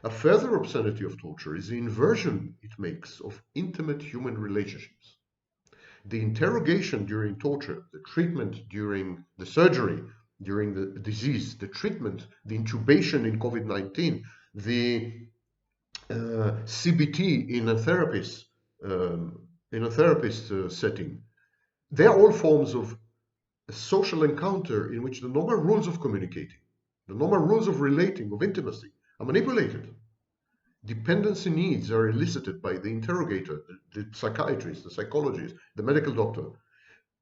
A further obscenity of torture is the inversion it makes of intimate human relationships. The interrogation during torture, the treatment during the surgery, during the disease, the treatment, the intubation in COVID-19, the CBT in a therapist setting, they are all forms of a social encounter in which the normal rules of communicating, the normal rules of relating, of intimacy, are manipulated. Dependency needs are elicited by the interrogator, the psychiatrist, the psychologist, the medical doctor,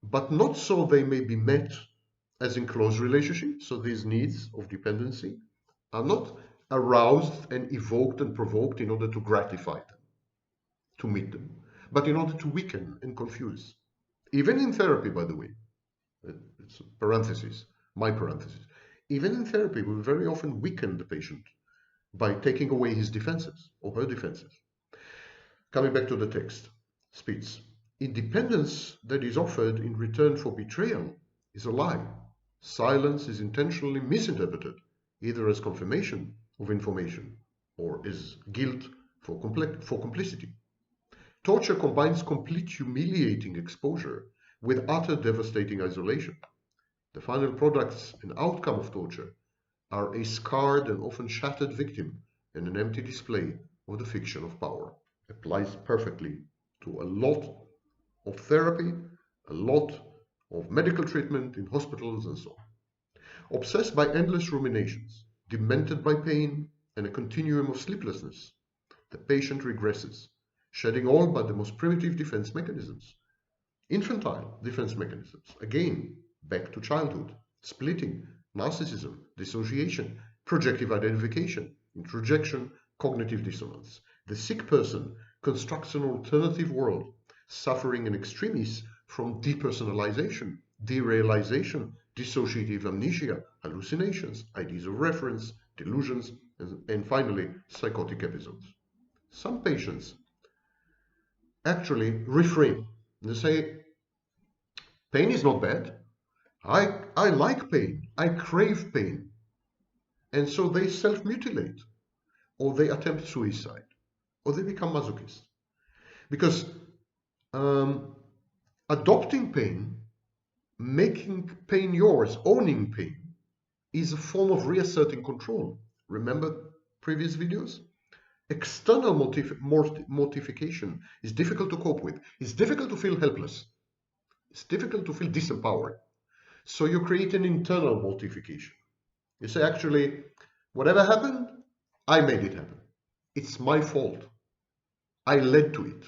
but not so they may be met as in close relationships. So these needs of dependency are not aroused and evoked and provoked in order to gratify them, to meet them, but in order to weaken and confuse. Even in therapy, by the way, it's a parenthesis, my parenthesis. Even in therapy, we very often weaken the patient by taking away his defenses or her defenses. Coming back to the text, Spitz. Independence that is offered in return for betrayal is a lie. Silence is intentionally misinterpreted, either as confirmation of information or as guilt for complicity. Torture combines complete humiliating exposure with utter devastating isolation. The final products and outcome of torture are a scarred and often shattered victim and an empty display of the fiction of power. Applies perfectly to a lot of therapy, a lot of medical treatment in hospitals and so on. Obsessed by endless ruminations, demented by pain and a continuum of sleeplessness, the patient regresses, shedding all but the most primitive defense mechanisms. Infantile defense mechanisms, again, back to childhood, splitting, narcissism, dissociation, projective identification, introjection, cognitive dissonance. The sick person constructs an alternative world, suffering in extremis from depersonalization, derealization, dissociative amnesia, hallucinations, ideas of reference, delusions, and finally, psychotic episodes. Some patients actually refrain. They say, pain is not bad. I like pain. I crave pain. And so they self-mutilate, or they attempt suicide, or they become masochists. Because adopting pain, making pain yours, owning pain, is a form of reasserting control. Remember previous videos? External mortification is difficult to cope with. It's difficult to feel helpless. It's difficult to feel disempowered. So you create an internal mortification. You say, actually, whatever happened, I made it happen. It's my fault. I led to it.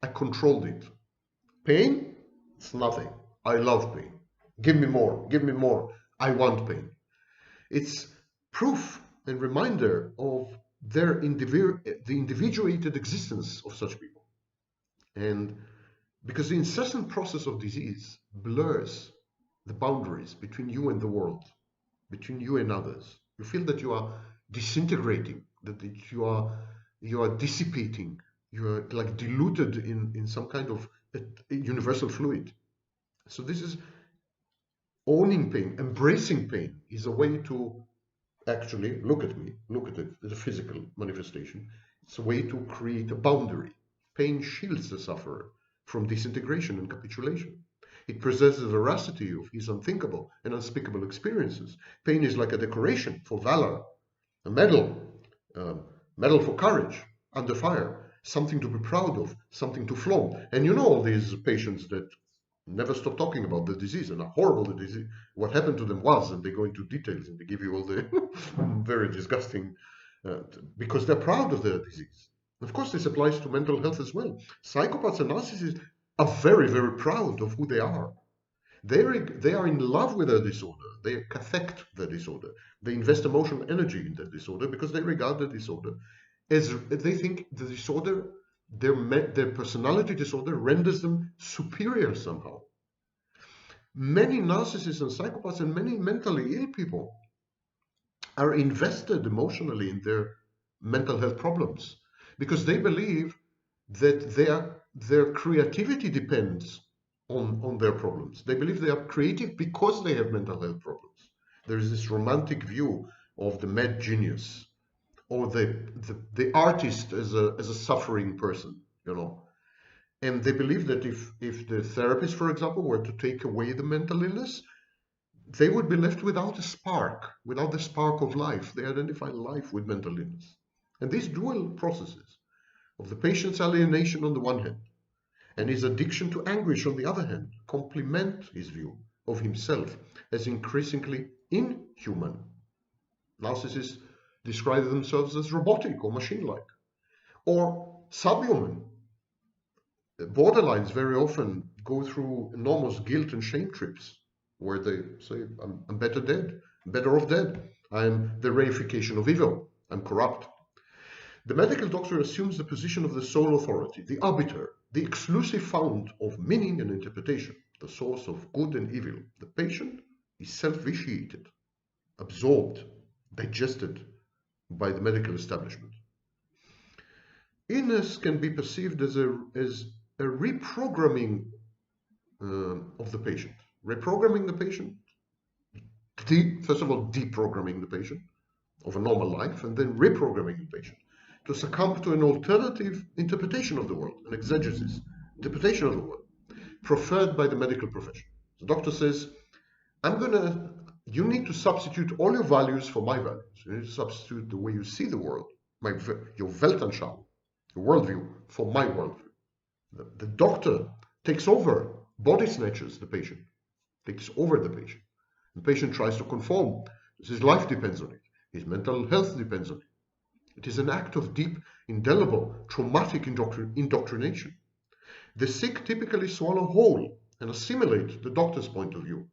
I controlled it. Pain? It's nothing. I love pain. Give me more. Give me more. I want pain. It's proof and reminder of the individuated existence of such people. And because the incessant process of disease blurs the boundaries between you and the world, between you and others. You feel that you are disintegrating, that you are dissipating, you are like diluted in some kind of a universal fluid. So this is owning pain, embracing pain is a way to actually look at me, look at it as a physical manifestation. It's a way to create a boundary. Pain shields the sufferer from disintegration and capitulation. It preserves the veracity of his unthinkable and unspeakable experiences. Pain is like a decoration for valor, a medal, medal for courage under fire. something to be proud of, something to flaunt. And you know all these patients that never stop talking about the disease and how horrible the disease, what happened to them was, and they go into details and they give you all the very disgusting, because they're proud of their disease. Of course, this applies to mental health as well. Psychopaths and narcissists are very, very proud of who they are. They are in love with their disorder. They affect their disorder. They invest emotional energy in their disorder because they regard the disorder as, they think the disorder, their personality disorder renders them superior somehow. Many narcissists and psychopaths and many mentally ill people are invested emotionally in their mental health problems because they believe that their creativity depends on their problems. They believe they are creative because they have mental health problems. There is this romantic view of the mad genius or the artist as a suffering person, you know. And they believe that if the therapist, for example, were to take away the mental illness, they would be left without a spark, without the spark of life. They identify life with mental illness. And these dual processes of the patient's alienation on the one hand and his addiction to anguish on the other hand complement his view of himself as increasingly inhuman. Narcissists describe themselves as robotic or machine-like or subhuman. Borderlines very often go through enormous guilt and shame trips where they say, I'm better dead, better off dead. I'm the reification of evil. I'm corrupt. The medical doctor assumes the position of the sole authority, the arbiter, the exclusive fount of meaning and interpretation, the source of good and evil. The patient is self-vitiated, absorbed, digested by the medical establishment. Illness can be perceived as a reprogramming of the patient. Reprogramming the patient, first of all, deprogramming the patient of a normal life, and then reprogramming the patient to succumb to an alternative interpretation of the world, an exegesis, interpretation of the world, preferred by the medical profession. The doctor says, you need to substitute all your values for my values. You need to substitute the way you see the world, your Weltanschauung, your worldview, for my worldview. The doctor takes over, body snatches the patient, takes over the patient. The patient tries to conform. His life depends on it. His mental health depends on it. It is an act of deep, indelible, traumatic indoctrination. The sick typically swallow whole and assimilate the doctor's point of view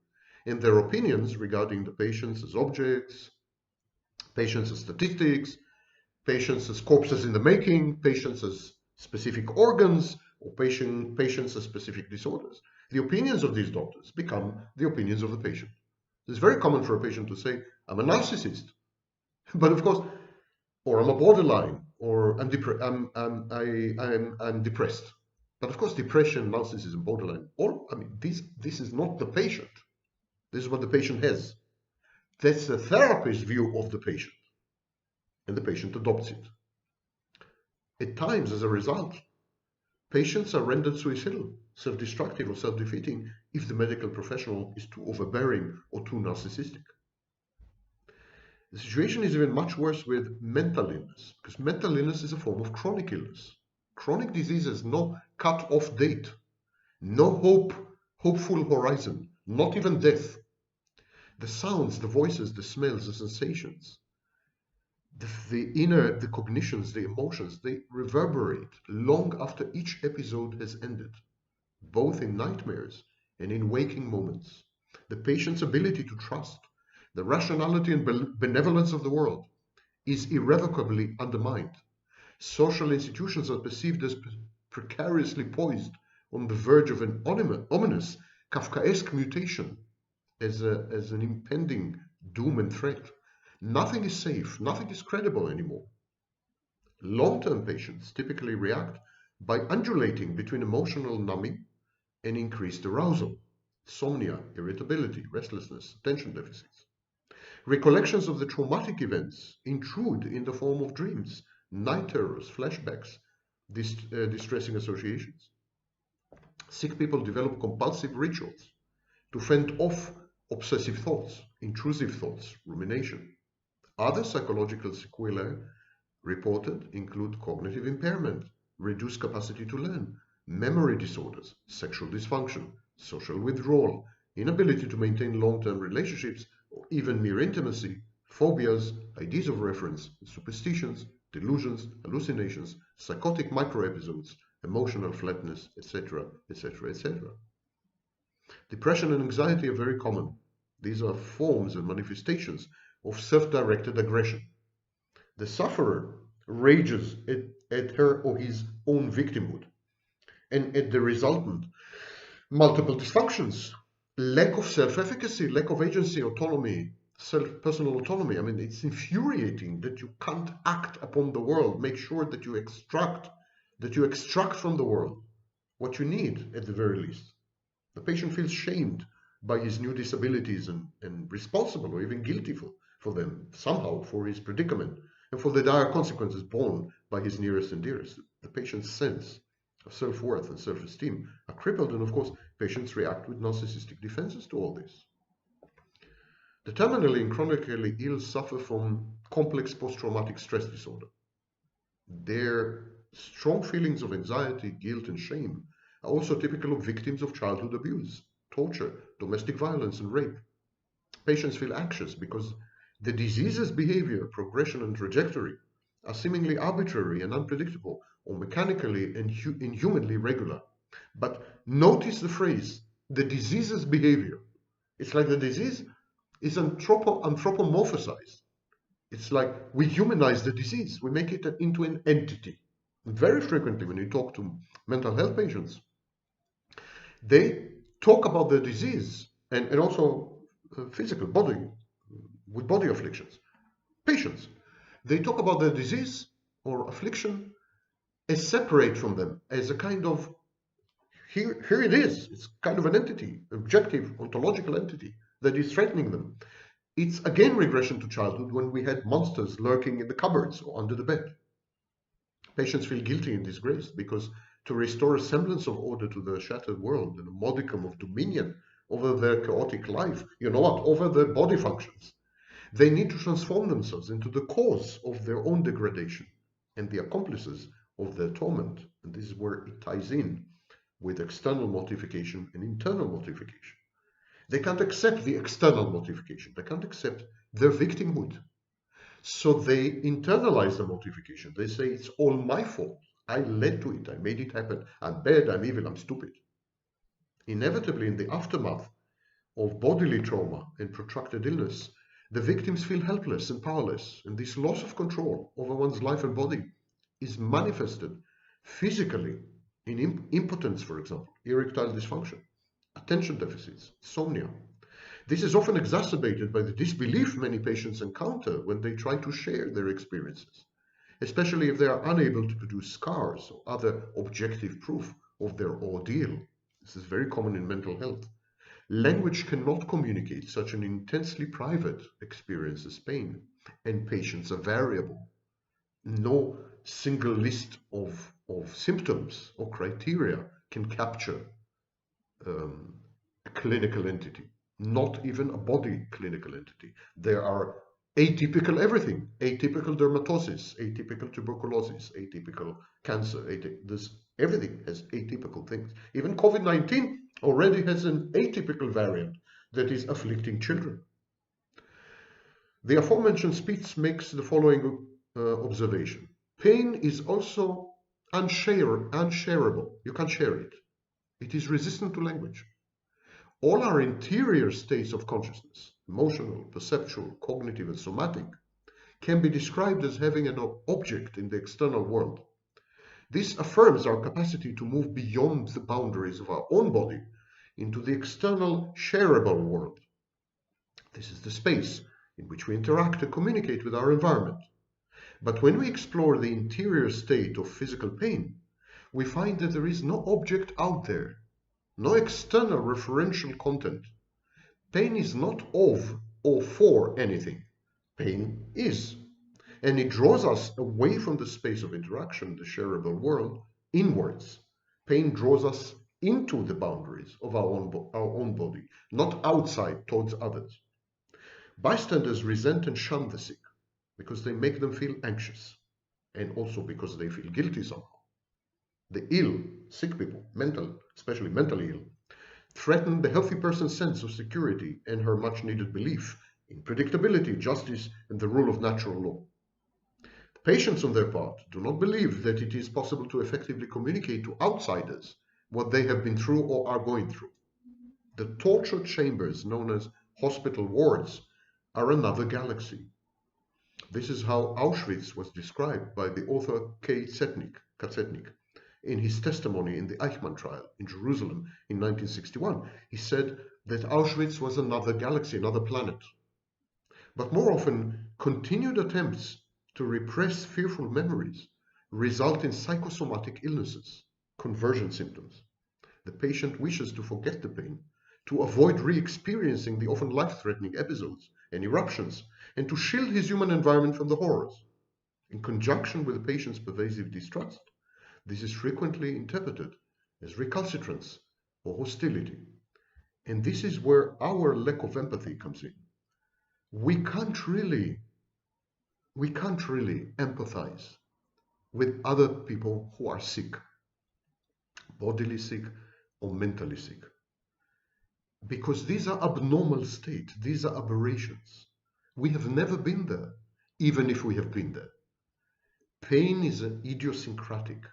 and their opinions regarding the patients as objects, patients as statistics, patients as corpses in the making, patients as specific organs, or patients as specific disorders. The opinions of these doctors become the opinions of the patient. It's very common for a patient to say, I'm a narcissist. But of course, or I'm a borderline, or I'm depressed. But of course, depression, narcissism, borderline, this is not the patient. This is what the patient has. That's the therapist's view of the patient, and the patient adopts it. At times, as a result, patients are rendered suicidal, self-destructive, or self-defeating if the medical professional is too overbearing or too narcissistic. The situation is even much worse with mental illness, because mental illness is a form of chronic illness. Chronic disease has no cut-off date, no hopeful horizon, not even death. The sounds, the voices, the smells, the sensations, the cognitions, the emotions, they reverberate long after each episode has ended, both in nightmares and in waking moments. The patient's ability to trust, the rationality and benevolence of the world is irrevocably undermined. Social institutions are perceived as precariously poised on the verge of an ominous, Kafkaesque mutation as an impending doom and threat. Nothing is safe, nothing is credible anymore. Long-term patients typically react by undulating between emotional numbing and increased arousal, insomnia, irritability, restlessness, attention deficits. Recollections of the traumatic events intrude in the form of dreams, night terrors, flashbacks, distressing associations. Sick people develop compulsive rituals to fend off obsessive thoughts, intrusive thoughts, rumination. Other psychological sequelae reported include cognitive impairment, reduced capacity to learn, memory disorders, sexual dysfunction, social withdrawal, inability to maintain long-term relationships, or even mere intimacy, phobias, ideas of reference, superstitions, delusions, hallucinations, psychotic microepisodes, emotional flatness, etc., etc., etc. Depression and anxiety are very common. These are forms and manifestations of self-directed aggression. The sufferer rages at her or his own victimhood and at the resultant multiple dysfunctions, lack of self-efficacy, lack of agency, autonomy, personal autonomy. I mean, it's infuriating that you can't act upon the world, make sure that you extract from the world what you need at the very least. The patient feels shamed by his new disabilities and responsible or even guilty for them, somehow for his predicament and for the dire consequences borne by his nearest and dearest. The patient's sense of self-worth and self-esteem are crippled, and of course, patients react with narcissistic defenses to all this. The terminally and chronically ill suffer from complex post-traumatic stress disorder. Their strong feelings of anxiety, guilt, and shame are also typical of victims of childhood abuse, torture, domestic violence, and rape. Patients feel anxious because the disease's behavior, progression, and trajectory are seemingly arbitrary and unpredictable, or mechanically and inhumanly regular. But notice the phrase, the disease's behavior. It's like the disease is anthropomorphized. It's like we humanize the disease. We make it into an entity. Very frequently when you talk to mental health patients, they talk about the disease and also physical body, with body afflictions. Patients, they talk about the disease or affliction as separate from them, as a kind of, here it is, it's kind of an entity, objective, ontological entity that is threatening them. It's again regression to childhood when we had monsters lurking in the cupboards or under the bed. Patients feel guilty and disgraced because to restore a semblance of order to the shattered world and a modicum of dominion over their chaotic life, you know what, over their body functions, they need to transform themselves into the cause of their own degradation and the accomplices of their torment. And this is where it ties in with external mortification and internal mortification. They can't accept the external mortification. They can't accept their victimhood. So they internalize the mortification. They say, it's all my fault. I led to it. I made it happen. I'm bad. I'm evil. I'm stupid. Inevitably, in the aftermath of bodily trauma and protracted illness, the victims feel helpless and powerless. And this loss of control over one's life and body is manifested physically in impotence, for example, erectile dysfunction, attention deficits, insomnia. This is often exacerbated by the disbelief many patients encounter when they try to share their experiences, especially if they are unable to produce scars or other objective proof of their ordeal. This is very common in mental health. Language cannot communicate such an intensely private experience as pain, and patients are variable. No single list of symptoms or criteria can capture a clinical entity, not even a body clinical entity. There are atypical everything, atypical dermatosis, atypical tuberculosis, atypical cancer, everything has atypical things. Even COVID-19 already has an atypical variant that is afflicting children. The aforementioned speech makes the following observation. Pain is also unshareable. You can't share it. It is resistant to language. All our interior states of consciousness, emotional, perceptual, cognitive, and somatic, can be described as having an object in the external world. This affirms our capacity to move beyond the boundaries of our own body into the external shareable world. This is the space in which we interact and communicate with our environment. But when we explore the interior state of physical pain, we find that there is no object out there, no external referential content. Pain is not of or for anything. Pain is. And it draws us away from the space of interaction, the shareable world, inwards. Pain draws us into the boundaries of our own body, not outside towards others. Bystanders resent and shun the sick because they make them feel anxious, and also because they feel guilty somehow. The ill, sick people, especially mentally ill, threaten the healthy person's sense of security and her much needed belief in predictability, justice, and the rule of natural law. The patients, on their part, do not believe that it is possible to effectively communicate to outsiders what they have been through or are going through. The torture chambers known as hospital wards are another galaxy. This is how Auschwitz was described by the author Zetnik in his testimony in the Eichmann trial in Jerusalem in 1961. He said that Auschwitz was another galaxy, another planet. But more often, continued attempts to repress fearful memories result in psychosomatic illnesses, conversion symptoms. The patient wishes to forget the pain, to avoid re-experiencing the often life-threatening episodes and eruptions, and to shield his human environment from the horrors. In conjunction with the patient's pervasive distrust, this is frequently interpreted as recalcitrance or hostility. And this is where our lack of empathy comes in. We can't really empathize with other people who are sick, bodily sick or mentally sick, because these are abnormal states, these are aberrations. We have never been there, even if we have been there. Pain is an idiosyncratic.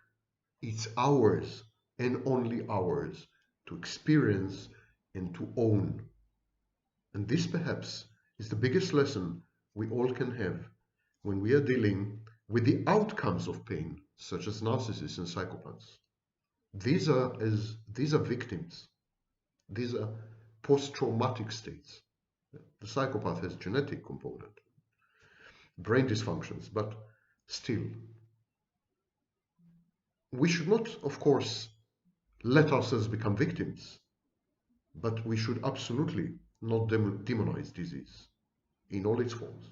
It's ours and only ours to experience and to own. And this perhaps is the biggest lesson we all can have when we are dealing with the outcomes of pain, such as narcissists and psychopaths. These are victims. These are post-traumatic states. The psychopath has genetic component, brain dysfunctions, but still, we should not, of course, let ourselves become victims, but we should absolutely not demonize disease in all its forms.